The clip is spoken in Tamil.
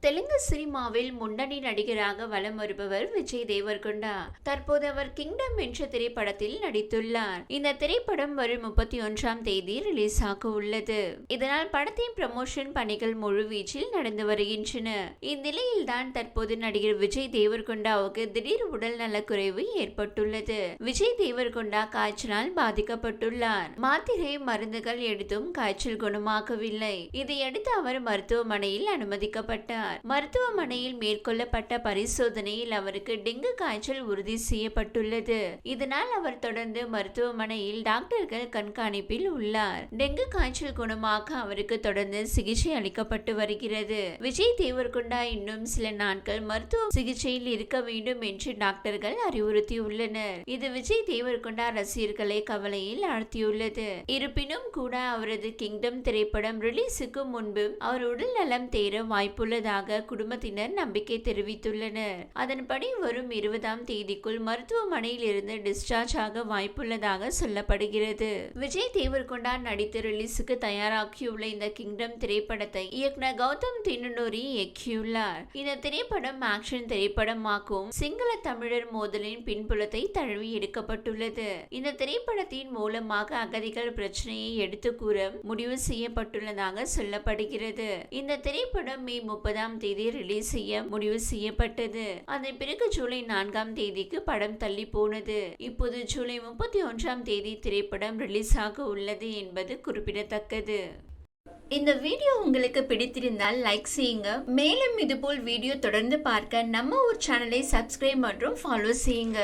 தெலுங்கு சினிமாவில் முன்னணி நடிகராக வலம் வருபவர் விஜய் தேவர்கொண்டா. தற்போது அவர் கிங்டம் என்ற திரைப்படத்தில் நடித்துள்ளார். இந்த திரைப்படம் வரும் 31ஆம் தேதி ரிலீஸ் ஆக உள்ளது. இதனால் படத்தின் ப்ரமோஷன் பணிகள் முழுவீச்சில் நடந்து வருகின்றன. இந்நிலையில் தான் தற்போது நடிகர் விஜய் தேவர்கொண்டாவுக்கு திடீர் உடல் நலக்குறைவு ஏற்பட்டுள்ளது. விஜய் தேவர்கொண்டா காய்ச்சலால் பாதிக்கப்பட்டுள்ளார். மாத்திரை மருந்துகள் எடுத்தும் காய்ச்சல் குணமாகவில்லை. இதையடுத்து அவர் மருத்துவமனையில் அனுமதிக்கப்பட்டார். மருத்துவமனையில் மேற்கொள்ளப்பட்ட பரிசோதனையில் அவருக்கு டெங்கு காய்ச்சல் உறுதி செய்யப்பட்டுள்ளது. இதனால் அவர் தொடர்ந்து மருத்துவமனையில் டாக்டர்கள் கண்காணிப்பில் உள்ளார். டெங்கு காய்ச்சல் குணமாக அவருக்கு தொடர்ந்து சிகிச்சை அளிக்கப்பட்டு வருகிறது. விஜய் தேவர்கொண்டா இன்னும் சில நாட்கள் மருத்துவ சிகிச்சையில் இருக்க வேண்டும் என்று டாக்டர்கள் அறிவுறுத்தியுள்ளனர். இது விஜய் தேவர்கொண்டா ரசிகர்களை கவலையில் ஆழ்த்தியுள்ளது. இருப்பினும் கூட அவரது கிங்டம் திரைப்படம் ரிலீஸுக்கு முன்பு அவர் உடல் நலம் தேர வாய்ப்புள்ளதாக குடும்பத்தினர் நம்பிக்கை தெரிவித்துள்ளனர். அதன்படி வரும் 20ஆம் தேதிக்குள் மருத்துவமனையில் இருந்து டிஸ்சார்ஜ் ஆக வாய்ப்புள்ளதாக சொல்லப்படுகிறது. விஜய் தேவர்கொண்டா நடித்து ரிலீஸுக்கு தயாராகியுள்ள இந்த கிங்டம் திரைப்படத்தை இயக்குனர் கௌதம் தின்னனூரி இயக்கியுள்ளார். இந்த திரைப்படம் ஆக்ஷன் திரைப்படமாகவும் சிங்கள தமிழர் மோதலின் பின்புலத்தை தழுவி எடுக்கப்பட்டுள்ளது. இந்த திரைப்படத்தின் மூலமாக அகதிகள் பிரச்சனையை எடுத்து கூற முடிவு செய்யப்பட்டுள்ளதாக சொல்லப்படுகிறது. இந்த திரைப்படம் மே 30ஆம் தேதி ரிலீஸ் செய்ய முடிவு செய்யப்பட்டது. அதன் பிறகு ஜூலை 4ஆம் தேதிக்கு படம் தள்ளி போனது. இப்போது ஜூலை 31ஆம் தேதி திரைப்படம் ரிலீஸ் ஆக உள்ளது என்பது குறிப்பிடத்தக்கது. இந்த வீடியோ உங்களுக்கு பிடித்திருந்தால் லைக் செய்யுங்க. மேலும் இதுபோல் வீடியோ தொடர்ந்து பார்க்க நம்ம ஒரு சேனலை சப்ஸ்கிரைப் மற்றும் ஃபாலோ செய்யுங்க.